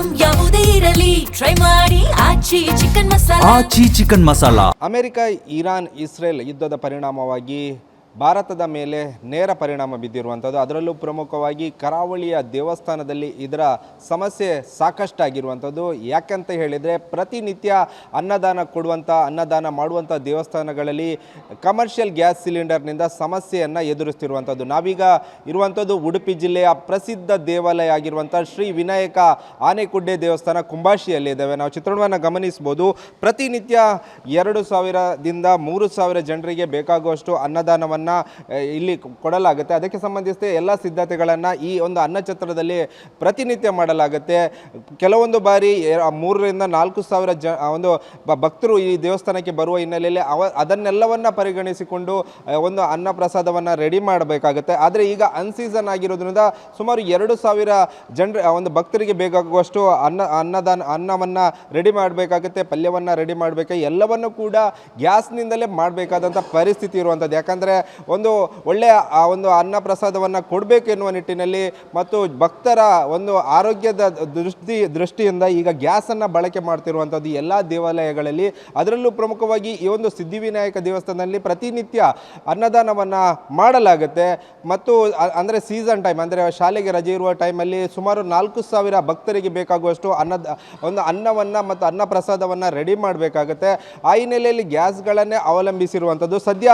Item ಯಾವುದೇ ಇರಲಿ try ಮಾಡಿ Aachi chicken masala. America, Iran, Israel ಯುದ್ಧದ ಪರಿಣಾಮವಾಗಿ ಭಾರತದ ಮೇಲೆ ನೇರ ಪರಿಣಾಮ ಬಿದ್ದಿರುವಂಥದ್ದು. ಅದರಲ್ಲೂ ಪ್ರಮುಖವಾಗಿ ಕರಾವಳಿಯ ದೇವಸ್ಥಾನದಲ್ಲಿ ಇದರ ಸಮಸ್ಯೆ ಸಾಕಷ್ಟಾಗಿರುವಂಥದ್ದು. ಯಾಕಂತ ಹೇಳಿದರೆ ಪ್ರತಿನಿತ್ಯ ಅನ್ನದಾನ ಮಾಡುವಂಥ ದೇವಸ್ಥಾನಗಳಲ್ಲಿ ಕಮರ್ಷಿಯಲ್ ಗ್ಯಾಸ್ ಸಿಲಿಂಡರ್ನಿಂದ ಸಮಸ್ಯೆಯನ್ನು ಎದುರಿಸ್ತಿರುವಂಥದ್ದು. ನಾವೀಗ ಇರುವಂಥದ್ದು ಉಡುಪಿ ಜಿಲ್ಲೆಯ ಪ್ರಸಿದ್ಧ ದೇವಾಲಯ ಆಗಿರುವಂಥ ಶ್ರೀ ವಿನಾಯಕ ಆನೆಗುಡ್ಡೆ ದೇವಸ್ಥಾನ ಕುಂಬಾಶಿಯಲ್ಲಿದ್ದೇವೆ. ನಾವು ಚಿತ್ರಣವನ್ನು ಗಮನಿಸ್ಬೋದು. ಪ್ರತಿನಿತ್ಯ 2,000ದಿಂದ 3,000 ಜನರಿಗೆ ಬೇಕಾಗುವಷ್ಟು ಅನ್ನದಾನವನ್ನು ಇಲ್ಲಿ ಕೊಡಲಾಗುತ್ತೆ. ಅದಕ್ಕೆ ಸಂಬಂಧಿಸಿದ ಎಲ್ಲ ಸಿದ್ಧತೆಗಳನ್ನು ಈ ಒಂದು ಅನ್ನಛತ್ರದಲ್ಲಿ ಪ್ರತಿನಿತ್ಯ ಮಾಡಲಾಗುತ್ತೆ. ಕೆಲವೊಂದು ಬಾರಿ 3,000ರಿಂದ 4,000 ಒಂದು ಭಕ್ತರು ಈ ದೇವಸ್ಥಾನಕ್ಕೆ ಬರುವ ಹಿನ್ನೆಲೆಯಲ್ಲಿ ಅದನ್ನೆಲ್ಲವನ್ನು ಪರಿಗಣಿಸಿಕೊಂಡು ಒಂದು ಅನ್ನ ಪ್ರಸಾದವನ್ನು ರೆಡಿ ಮಾಡಬೇಕಾಗುತ್ತೆ. ಆದರೆ ಈಗ ಅನ್ಸೀಸನ್ ಆಗಿರೋದ್ರಿಂದ ಸುಮಾರು 2,000 ಜನರ ಒಂದು ಭಕ್ತರಿಗೆ ಬೇಕಾಗುವಷ್ಟು ಅನ್ನವನ್ನು ರೆಡಿ ಮಾಡಬೇಕಾಗುತ್ತೆ, ಪಲ್ಯವನ್ನು ರೆಡಿ ಮಾಡಬೇಕು. ಎಲ್ಲವನ್ನು ಕೂಡ ಗ್ಯಾಸ್ನಿಂದಲೇ ಮಾಡಬೇಕಾದಂಥ ಪರಿಸ್ಥಿತಿ ಇರುವಂಥದ್ದು. ಯಾಕಂದರೆ ಒಂದು ಒಳ್ಳೆಯ ಒಂದು ಅನ್ನ ಪ್ರಸಾದವನ್ನು ಕೊಡಬೇಕು ಎನ್ನುವ ನಿಟ್ಟಿನಲ್ಲಿ ಮತ್ತು ಭಕ್ತರ ಒಂದು ಆರೋಗ್ಯದ ದೃಷ್ಟಿಯಿಂದ ಈಗ ಗ್ಯಾಸನ್ನು ಬಳಕೆ ಮಾಡ್ತಿರುವಂಥದ್ದು ಎಲ್ಲ ದೇವಾಲಯಗಳಲ್ಲಿ. ಅದರಲ್ಲೂ ಪ್ರಮುಖವಾಗಿ ಈ ಒಂದು ಸಿದ್ಧಿವಿನಾಯಕ ದೇವಸ್ಥಾನದಲ್ಲಿ ಪ್ರತಿನಿತ್ಯ ಅನ್ನದಾನವನ್ನು ಮಾಡಲಾಗುತ್ತೆ. ಮತ್ತು ಅಂದರೆ ಸೀಸನ್ ಟೈಮ್, ಅಂದರೆ ಶಾಲೆಗೆ ರಜೆ ಇರುವ ಟೈಮಲ್ಲಿ ಸುಮಾರು 4,000 ಭಕ್ತರಿಗೆ ಬೇಕಾಗುವಷ್ಟು ಅನ್ನವನ್ನು ಮತ್ತು ಅನ್ನ ಪ್ರಸಾದವನ್ನು ರೆಡಿ ಮಾಡಬೇಕಾಗುತ್ತೆ. ಆ ಹಿನ್ನೆಲೆಯಲ್ಲಿ ಗ್ಯಾಸ್ಗಳನ್ನೇ ಅವಲಂಬಿಸಿರುವಂಥದ್ದು. ಸದ್ಯ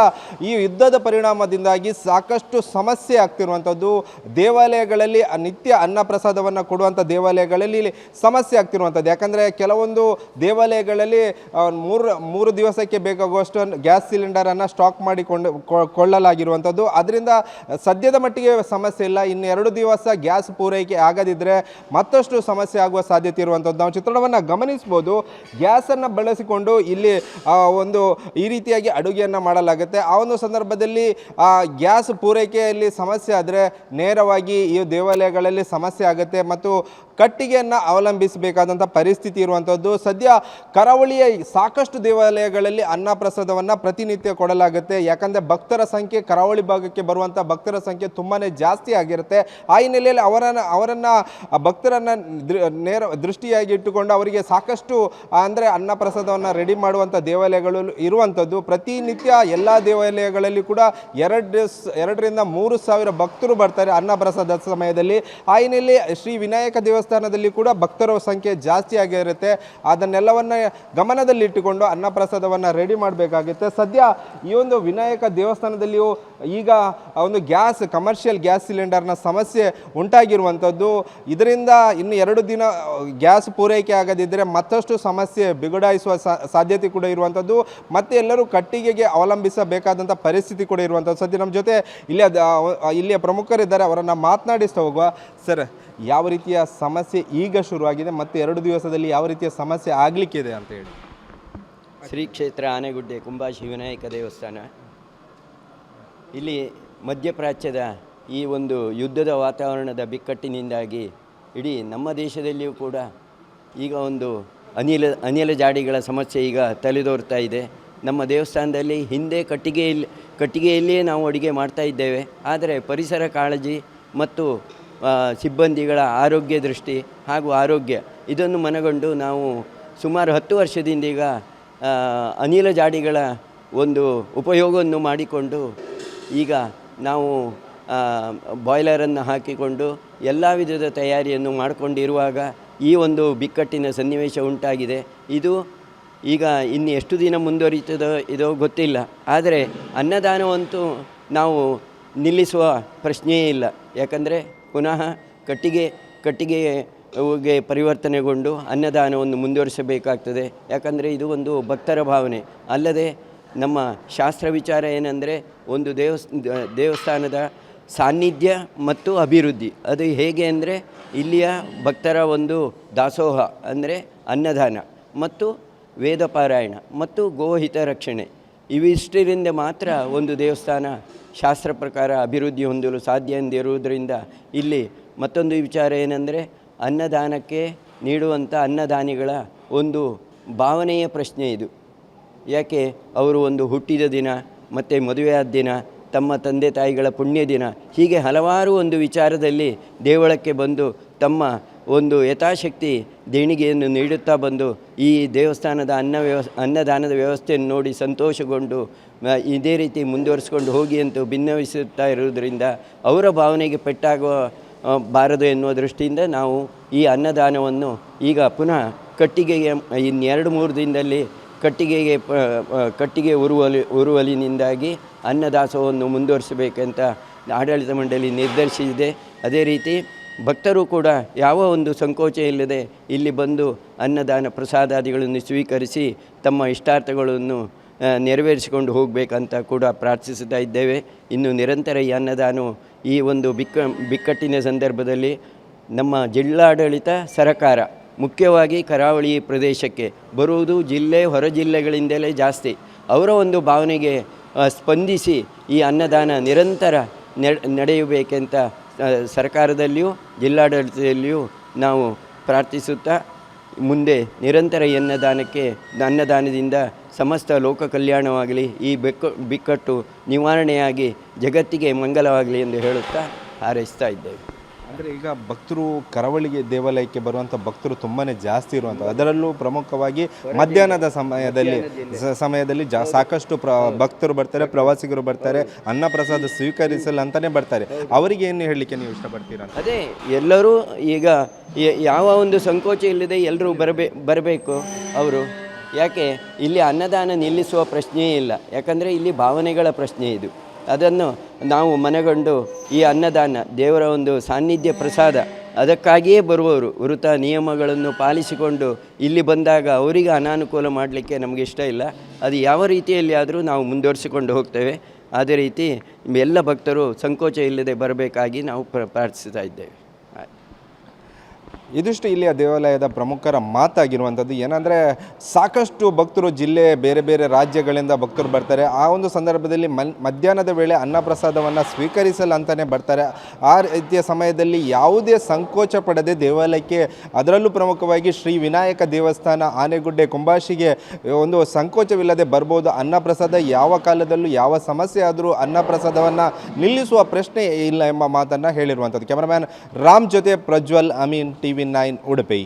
ಈ ಯುದ್ಧದ ಪರಿಣಾಮದಿಂದಾಗಿ ಸಾಕಷ್ಟು ಸಮಸ್ಯೆ ಆಗ್ತಿರುವಂಥದ್ದು. ದೇವಾಲಯಗಳಲ್ಲಿ ನಿತ್ಯ ಅನ್ನ ಪ್ರಸಾದವನ್ನು ಕೊಡುವಂಥ ದೇವಾಲಯಗಳಲ್ಲಿ ಸಮಸ್ಯೆ ಆಗ್ತಿರುವಂಥದ್ದು. ಯಾಕಂದರೆ ಕೆಲವೊಂದು ದೇವಾಲಯಗಳಲ್ಲಿ 3 ದಿವಸಕ್ಕೆ ಬೇಕಾಗುವಷ್ಟು ಗ್ಯಾಸ್ ಸಿಲಿಂಡರನ್ನು ಸ್ಟಾಕ್ ಕೊಳ್ಳಲಾಗಿರುವಂಥದ್ದು. ಅದರಿಂದ ಸದ್ಯದ ಮಟ್ಟಿಗೆ ಸಮಸ್ಯೆ ಇಲ್ಲ. ಇನ್ನು 2 ದಿವಸ ಗ್ಯಾಸ್ ಪೂರೈಕೆ ಆಗದಿದ್ದರೆ ಮತ್ತಷ್ಟು ಸಮಸ್ಯೆ ಆಗುವ ಸಾಧ್ಯತೆ ಇರುವಂಥದ್ದು ನಾವು ಚಿತ್ರಣವನ್ನು ಗಮನಿಸ್ಬೋದು. ಗ್ಯಾಸನ್ನು ಬಳಸಿಕೊಂಡು ಇಲ್ಲಿ ಒಂದು ಈ ರೀತಿಯಾಗಿ ಅಡುಗೆಯನ್ನು ಮಾಡಲಾಗುತ್ತೆ. ಆ ಒಂದು ಸಂದರ್ಭದಲ್ಲಿ ಗ್ಯಾಸ್ ಪೂರೈಕೆಯಲ್ಲಿ ಸಮಸ್ಯೆ ಆದರೆ ನೇರವಾಗಿ ಈ ದೇವಾಲಯಗಳಲ್ಲಿ ಸಮಸ್ಯೆ ಆಗುತ್ತೆ ಮತ್ತು ಕಟ್ಟಿಗೆಯನ್ನು ಅವಲಂಬಿಸಬೇಕಾದಂಥ ಪರಿಸ್ಥಿತಿ ಇರುವಂಥದ್ದು. ಸದ್ಯ ಕರಾವಳಿಯ ಸಾಕಷ್ಟು ದೇವಾಲಯಗಳಲ್ಲಿ ಅನ್ನ ಪ್ರಸಾದವನ್ನು ಪ್ರತಿನಿತ್ಯ ಕೊಡಲಾಗುತ್ತೆ. ಯಾಕಂದರೆ ಭಕ್ತರ ಸಂಖ್ಯೆ, ಕರಾವಳಿ ಭಾಗಕ್ಕೆ ಬರುವಂಥ ಭಕ್ತರ ಸಂಖ್ಯೆ ತುಂಬಾ ಜಾಸ್ತಿ ಆಗಿರುತ್ತೆ. ಆ ಹಿನ್ನೆಲೆಯಲ್ಲಿ ಅವರನ್ನು ಭಕ್ತರನ್ನು ದೃಷ್ಟಿಯಾಗಿ ಇಟ್ಟುಕೊಂಡು ಅವರಿಗೆ ಸಾಕಷ್ಟು ಅಂದರೆ ಅನ್ನ ಪ್ರಸಾದವನ್ನು ರೆಡಿ ಮಾಡುವಂಥ ದೇವಾಲಯಗಳು ಇರುವಂಥದ್ದು. ಪ್ರತಿನಿತ್ಯ ಎಲ್ಲ ದೇವಾಲಯಗಳಲ್ಲಿ ಕೂಡ 2,000ರಿಂದ 3,000 ಭಕ್ತರು ಬರ್ತಾರೆ ಅನ್ನ ಪ್ರಸಾದ ಸಮಯದಲ್ಲಿ. ಆ ಹಿನ್ನೆಲೆಯಲ್ಲಿ ಶ್ರೀ ವಿನಾಯಕ ದೇವಸ್ಥಾನದಲ್ಲಿ ಕೂಡ ಭಕ್ತರ ಸಂಖ್ಯೆ ಜಾಸ್ತಿ ಆಗಿರುತ್ತೆ. ಅದನ್ನೆಲ್ಲವನ್ನು ಗಮನದಲ್ಲಿಟ್ಟುಕೊಂಡು ಅನ್ನ ಪ್ರಸಾದವನ್ನು ರೆಡಿ ಮಾಡಬೇಕಾಗುತ್ತೆ. ಸದ್ಯ ಈ ಒಂದು ವಿನಾಯಕ ದೇವಸ್ಥಾನದಲ್ಲಿಯೂ ಈಗ ಒಂದು ಕಮರ್ಷಿಯಲ್ ಗ್ಯಾಸ್ ಸಿಲಿಂಡರ್ನ ಸಮಸ್ಯೆ ಉಂಟಾಗಿರುವಂಥದ್ದು. ಇದರಿಂದ ಇನ್ನು 2 ದಿನ ಗ್ಯಾಸ್ ಪೂರೈಕೆ ಆಗದಿದ್ದರೆ ಮತ್ತಷ್ಟು ಸಮಸ್ಯೆ ಬಿಗಡಾಯಿಸುವ ಸಾಧ್ಯತೆ ಕೂಡ ಇರುವಂಥದ್ದು. ಮತ್ತೆ ಎಲ್ಲರೂ ಕಟ್ಟಿಗೆಗೆ ಅವಲಂಬಿಸಬೇಕಾದಂಥ ಪರಿಸ್ಥಿತಿ ಕೂಡ ಇರುವಂಥದ್ದು. ಸದ್ಯ ನಮ್ಮ ಜೊತೆ ಇಲ್ಲಿಯ ಪ್ರಮುಖರಿದ್ದಾರೆ, ಅವರನ್ನು ಮಾತನಾಡಿಸ್ತಾ ಹೋಗುವ. ಸರ್, ಯಾವ ರೀತಿಯ ಸಮಸ್ಯೆ ಈಗ ಶುರುವಾಗಿದೆ ಮತ್ತು 2 ದಿವಸದಲ್ಲಿ ಯಾವ ರೀತಿಯ ಸಮಸ್ಯೆ ಆಗಲಿಕ್ಕಿದೆ ಅಂತ ಹೇಳಿ? ಶ್ರೀ ಕ್ಷೇತ್ರ ಆನೆಗುಡ್ಡೆ ಕುಂಬಾಶಿ ವಿನಾಯಕ ದೇವಸ್ಥಾನ ಇಲ್ಲಿ ಮಧ್ಯಪ್ರಾಚ್ಯದ ಈ ಒಂದು ಯುದ್ಧದ ವಾತಾವರಣದ ಬಿಕ್ಕಟ್ಟಿನಿಂದಾಗಿ ಇಡೀ ನಮ್ಮ ದೇಶದಲ್ಲಿಯೂ ಕೂಡ ಈಗ ಒಂದು ಅನಿಲ ಜಾಡಿಗಳ ಸಮಸ್ಯೆ ಈಗ ತಲೆದೋರ್ತಾ ಇದೆ. ನಮ್ಮ ದೇವಸ್ಥಾನದಲ್ಲಿ ಹಿಂದೆ ಕಟ್ಟಿಗೆಯಲ್ಲಿಯೇ ನಾವು ಅಡುಗೆ ಮಾಡ್ತಾ ಇದ್ದೇವೆ. ಆದರೆ ಪರಿಸರ ಕಾಳಜಿ ಮತ್ತು ಸಿಬ್ಬಂದಿಗಳ ಆರೋಗ್ಯ ದೃಷ್ಟಿ ಹಾಗೂ ಆರೋಗ್ಯ ಇದನ್ನು ಮನಗೊಂಡು ನಾವು ಸುಮಾರು 10 ವರ್ಷದಿಂದ ಈಗ ಅನಿಲ ಜಾಡಿಗಳ ಒಂದು ಉಪಯೋಗವನ್ನು ಮಾಡಿಕೊಂಡು ಈಗ ನಾವು ಬಾಯ್ಲರನ್ನು ಹಾಕಿಕೊಂಡು ಎಲ್ಲ ವಿಧದ ತಯಾರಿಯನ್ನು ಮಾಡಿಕೊಂಡಿರುವಾಗ ಈ ಒಂದು ಬಿಕ್ಕಟ್ಟಿನ ಸನ್ನಿವೇಶ ಉಂಟಾಗಿದೆ. ಇದು ಈಗ ಇನ್ನು ಎಷ್ಟು ದಿನ ಮುಂದುವರಿತದೋ ಇದೋ ಗೊತ್ತಿಲ್ಲ. ಆದರೆ ಅನ್ನದಾನವಂತೂ ನಾವು ನಿಲ್ಲಿಸುವ ಪ್ರಶ್ನೆಯೇ ಇಲ್ಲ. ಯಾಕಂದರೆ ಪುನಃ ಕಟ್ಟಿಗೆಗೆ ಪರಿವರ್ತನೆಗೊಂಡು ಅನ್ನದಾನವನ್ನು ಮುಂದುವರಿಸಬೇಕಾಗ್ತದೆ. ಯಾಕಂದರೆ ಇದು ಒಂದು ಭಕ್ತರ ಭಾವನೆ. ಅಲ್ಲದೆ ನಮ್ಮ ಶಾಸ್ತ್ರ ವಿಚಾರ ಏನಂದರೆ ಒಂದು ದೇವಸ್ಥಾನದ ಸಾನ್ನಿಧ್ಯ ಮತ್ತು ಅಭಿವೃದ್ಧಿ. ಅದು ಹೇಗೆ ಅಂದರೆ ಇಲ್ಲಿಯ ಭಕ್ತರ ಒಂದು ದಾಸೋಹ ಅಂದರೆ ಅನ್ನದಾನ ಮತ್ತು ವೇದ ಪಾರಾಯಣ ಮತ್ತು ಗೋಹಿತ ರಕ್ಷಣೆ ಇವಿಷ್ಟರಿಂದ ಮಾತ್ರ ಒಂದು ದೇವಸ್ಥಾನ ಶಾಸ್ತ್ರ ಪ್ರಕಾರ ಅಭಿವೃದ್ಧಿ ಹೊಂದಲು ಸಾಧ್ಯ ಎಂದಿರುವುದರಿಂದ ಇಲ್ಲಿ ಮತ್ತೊಂದು ವಿಚಾರ ಏನೆಂದರೆ ಅನ್ನದಾನಕ್ಕೆ ನೀಡುವಂಥ ಅನ್ನದಾನಿಗಳ ಒಂದು ಭಾವನೆಯ ಪ್ರಶ್ನೆ ಇದು. ಯಾಕೆ ಅವರು ಒಂದು ಹುಟ್ಟಿದ ದಿನ ಮತ್ತು ಮದುವೆಯಾದ ದಿನ, ತಮ್ಮ ತಂದೆ ತಾಯಿಗಳ ಪುಣ್ಯ ದಿನ, ಹೀಗೆ ಹಲವಾರು ಒಂದು ವಿಚಾರದಲ್ಲಿ ದೇವಳಕ್ಕೆ ಬಂದು ತಮ್ಮ ಒಂದು ಯಥಾಶಕ್ತಿ ದೇಣಿಗೆಯನ್ನು ನೀಡುತ್ತಾ ಬಂದು ಈ ದೇವಸ್ಥಾನದ ಅನ್ನದಾನದ ವ್ಯವಸ್ಥೆಯನ್ನು ನೋಡಿ ಸಂತೋಷಗೊಂಡು ಇದೇ ರೀತಿ ಮುಂದುವರಿಸ್ಕೊಂಡು ಹೋಗಿ ಅಂತ ಭಿನ್ನವಿಸುತ್ತಾ ಇರುವುದರಿಂದ ಅವರ ಭಾವನೆಗೆ ಪೆಟ್ಟಾಗುವ ಬಾರದು ಎನ್ನುವ ದೃಷ್ಟಿಯಿಂದ ನಾವು ಈ ಅನ್ನದಾನವನ್ನು ಈಗ ಪುನಃ ಕಟ್ಟಿಗೆಗೆ ಇನ್ನು 2-3 ದಿನದಲ್ಲಿ ಕಟ್ಟಿಗೆ ಉರುವಲಿನಿಂದಾಗಿ ಅನ್ನದಾಸೋಹವನ್ನು ಮುಂದುವರಿಸಬೇಕಂತ ಆಡಳಿತ ಮಂಡಳಿ ನಿರ್ಧರಿಸಿದೆ. ಅದೇ ರೀತಿ ಭಕ್ತರು ಕೂಡ ಯಾವ ಒಂದು ಸಂಕೋಚ ಇಲ್ಲದೆ ಇಲ್ಲಿ ಬಂದು ಅನ್ನದಾನ ಪ್ರಸಾದಾದಿಗಳನ್ನು ಸ್ವೀಕರಿಸಿ ತಮ್ಮ ಇಷ್ಟಾರ್ಥಗಳನ್ನು ನೆರವೇರಿಸಿಕೊಂಡು ಹೋಗಬೇಕಂತ ಕೂಡ ಪ್ರಾರ್ಥಿಸುತ್ತಾ ಇದ್ದೇವೆ. ಇನ್ನು ನಿರಂತರ ಈ ಅನ್ನದಾನವು ಈ ಒಂದು ಬಿಕ್ಕಟ್ಟಿನ ಸಂದರ್ಭದಲ್ಲಿ ನಮ್ಮ ಜಿಲ್ಲಾಡಳಿತ ಸರಕಾರ ಮುಖ್ಯವಾಗಿ ಕರಾವಳಿ ಪ್ರದೇಶಕ್ಕೆ ಬರುವುದು ಹೊರ ಜಿಲ್ಲೆಗಳಿಂದಲೇ ಜಾಸ್ತಿ. ಅವರ ಒಂದು ಭಾವನೆಗೆ ಸ್ಪಂದಿಸಿ ಈ ಅನ್ನದಾನ ನಿರಂತರ ನಡೆಯಬೇಕೆಂತ ಸರ್ಕಾರದಲ್ಲಿಯೂ ಜಿಲ್ಲಾಡಳಿತದಲ್ಲಿಯೂ ನಾವು ಪ್ರಾರ್ಥಿಸುತ್ತಾ ಮುಂದೆ ನಿರಂತರ ಈ ಅನ್ನದಾನದಿಂದ ಸಮಸ್ತ ಲೋಕ ಕಲ್ಯಾಣವಾಗಲಿ, ಈ ಬಿಕ್ಕಟ್ಟು ನಿವಾರಣೆಯಾಗಿ ಜಗತ್ತಿಗೆ ಮಂಗಲವಾಗಲಿ ಎಂದು ಹೇಳುತ್ತಾ ಹಾರೈಸ್ತಾ ಇದ್ದೇವೆ. ಅಂದರೆ ಈಗ ಭಕ್ತರು ಕರಾವಳಿಗೆ ದೇವಾಲಯಕ್ಕೆ ಬರುವಂಥ ಭಕ್ತರು ತುಂಬಾ ಜಾಸ್ತಿ ಇರುವಂಥ, ಅದರಲ್ಲೂ ಪ್ರಮುಖವಾಗಿ ಮಧ್ಯಾಹ್ನದ ಸಮಯದಲ್ಲಿ ಸಾಕಷ್ಟು ಭಕ್ತರು ಬರ್ತಾರೆ, ಪ್ರವಾಸಿಗರು ಬರ್ತಾರೆ, ಅನ್ನ ಪ್ರಸಾದ ಸ್ವೀಕರಿಸಲು ಅಂತಲೇ ಬರ್ತಾರೆ. ಅವರಿಗೆ ಏನು ಹೇಳಲಿಕ್ಕೆ ನೀವು ಇಷ್ಟಪಡ್ತೀರಾ? ಅದೇ ಎಲ್ಲರೂ ಈಗ ಯಾವ ಒಂದು ಸಂಕೋಚ ಇಲ್ಲದೆ ಎಲ್ಲರೂ ಬರಬೇಕು. ಅವರು ಯಾಕೆ ಇಲ್ಲಿ ಅನ್ನದಾನ ನಿಲ್ಲಿಸುವ ಪ್ರಶ್ನೆಯೇ ಇಲ್ಲ, ಯಾಕಂದರೆ ಇಲ್ಲಿ ಭಾವನೆಗಳ ಪ್ರಶ್ನೆ ಇದು. ಅದನ್ನು ನಾವು ಮನಗಂಡು ಈ ಅನ್ನದಾನ ದೇವರ ಒಂದು ಸಾನ್ನಿಧ್ಯ ಪ್ರಸಾದ, ಅದಕ್ಕಾಗಿಯೇ ಬರುವವರು ವೃತ ನಿಯಮಗಳನ್ನು ಪಾಲಿಸಿಕೊಂಡು ಇಲ್ಲಿ ಬಂದಾಗ ಅವರಿಗೆ ಅನಾನುಕೂಲ ಮಾಡಲಿಕ್ಕೆ ನಮಗೆ ಇಷ್ಟ ಇಲ್ಲ. ಅದು ಯಾವ ರೀತಿಯಲ್ಲಿ ಆದರೂ ನಾವು ಮುಂದುವರಿಸಿಕೊಂಡು ಹೋಗ್ತೇವೆ. ಅದೇ ರೀತಿ ಎಲ್ಲ ಭಕ್ತರು ಸಂಕೋಚ ಇಲ್ಲದೆ ಬರಬೇಕಾಗಿ ನಾವು ಪ್ರಾರ್ಥಿಸ್ತಾ ಇದ್ದೇವೆ. ಇದಿಷ್ಟು ಇಲ್ಲಿಯ ದೇವಾಲಯದ ಪ್ರಮುಖರ ಮಾತಾಗಿರುವಂಥದ್ದು. ಏನಂದರೆ ಸಾಕಷ್ಟು ಭಕ್ತರು ಬೇರೆ ಬೇರೆ ರಾಜ್ಯಗಳಿಂದ ಭಕ್ತರು ಬರ್ತಾರೆ. ಆ ಒಂದು ಸಂದರ್ಭದಲ್ಲಿ ಮಧ್ಯಾಹ್ನದ ವೇಳೆ ಅನ್ನಪ್ರಸಾದವನ್ನು ಸ್ವೀಕರಿಸಲು ಅಂತಲೇ ಬರ್ತಾರೆ. ಆ ರೀತಿಯ ಸಮಯದಲ್ಲಿ ಯಾವುದೇ ಸಂಕೋಚ ಪಡದೆ ದೇವಾಲಯಕ್ಕೆ, ಅದರಲ್ಲೂ ಪ್ರಮುಖವಾಗಿ ಶ್ರೀ ವಿನಾಯಕ ದೇವಸ್ಥಾನ ಆನೆಗುಡ್ಡೆ ಕುಂಬಾಶಿಗೆ ಒಂದು ಸಂಕೋಚವಿಲ್ಲದೆ ಬರ್ಬೋದು. ಅನ್ನಪ್ರಸಾದ ಯಾವ ಕಾಲದಲ್ಲೂ ಯಾವ ಸಮಸ್ಯೆ ಆದರೂ ಅನ್ನಪ್ರಸಾದವನ್ನು ನಿಲ್ಲಿಸುವ ಪ್ರಶ್ನೆ ಇಲ್ಲ ಎಂಬ ಮಾತನ್ನು ಹೇಳಿರುವಂಥದ್ದು. ಕ್ಯಾಮರಾಮ್ಯಾನ್ ರಾಮ್ ಜೊತೆ ಪ್ರಜ್ವಲ್, ಅಮೀನ್, TV9 ಉಡುಪಿ.